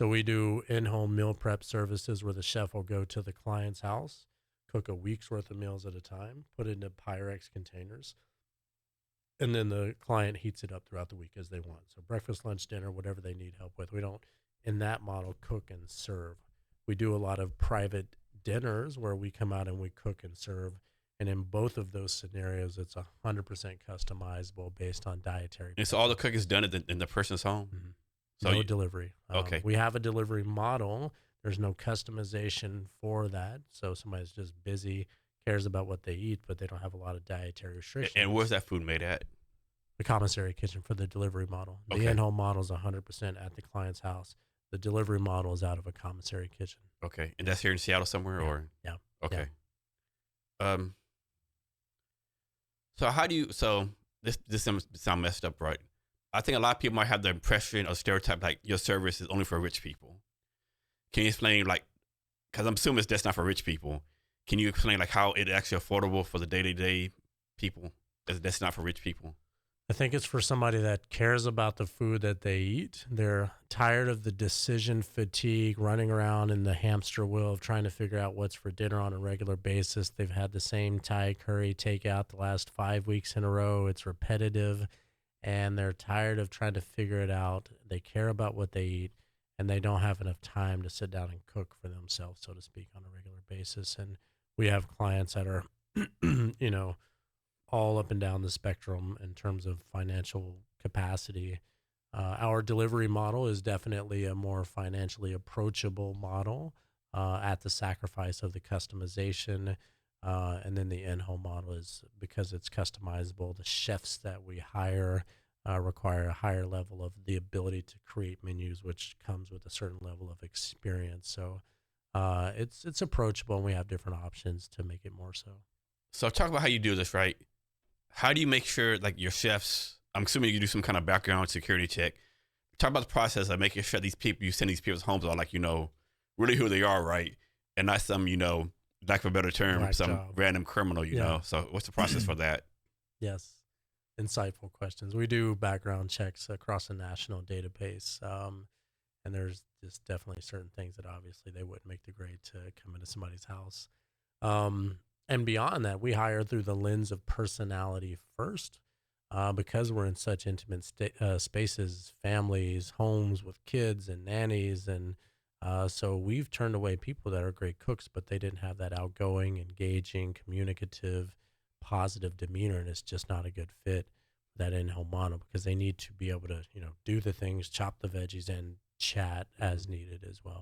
So we do in-home meal prep services where the chef will go to the client's house, cook a week's worth of meals at a time, put it into Pyrex containers, and then the client heats it up throughout the week as they want. So breakfast, lunch, dinner, whatever they need help with. We don't, in that model, cook and serve. We do a lot of private dinners where we come out and we cook and serve. And in both of those scenarios, it's 100% customizable based on dietary And so all the preference. cooking is done in the person's home. Mhm. So No delivery. okay, We have a delivery model. There's no customization for that. So somebody's just busy, cares about what they eat, but they don't have a lot of dietary and where's restrictions. that food made at? The commissary kitchen for the delivery model. The Okay, in-home model is 100% at the client's house. The delivery model is out of a commissary kitchen. okay, and that's here in Seattle somewhere, Yeah, or yeah, yeah. okay. Um, so how do you? So this sound messed up, right? I think a lot of people might have the impression or stereotype like your service is only for rich people. Can you explain like? Because I'm assuming that's not for rich people. Can you explain like how it actually affordable for the day to day people? That's not for rich people. I think it's for somebody that cares about the food that they eat. They're tired of the decision fatigue, running around in the hamster wheel of trying to figure out what's for dinner on a regular basis. They've had the same Thai curry takeout the last 5 weeks in a row. It's repetitive, and they're tired of trying to figure it out. They care about what they eat, and they don't have enough time to sit down and cook for themselves, so to speak, on a regular basis. And we have clients that are, you know, all up and down the spectrum in terms of financial capacity. Our delivery model is definitely a more financially approachable model at the sacrifice of the customization. And then the in home model is because it's customizable. The chefs that we hire require a higher level of the ability to create menus, which comes with a certain level of experience. So it's approachable, and we have different options to make it more so. So talk about how you do this, right? How do you make sure like your chefs? I'm assuming you do some kind of background security check. Talk about the process of making sure these people you send these people's homes are like really who they are, right? And not some lack of a better term, Black some job. random criminal, Yeah. So what's the process for that? Yes. Insightful questions. We do background checks across a national database. And there's just definitely certain things that obviously they wouldn't make the grade to come into somebody's house. Um, and beyond that, we hire through the lens of personality first, because we're in such intimate spaces, families, homes with kids and nannies. And so we've turned away people that are great cooks, but they didn't have that outgoing, engaging, communicative, positive demeanor. And it's just not a good fit for that in-home model because they need to be able to, do the things, chop the veggies, and chat as needed as well.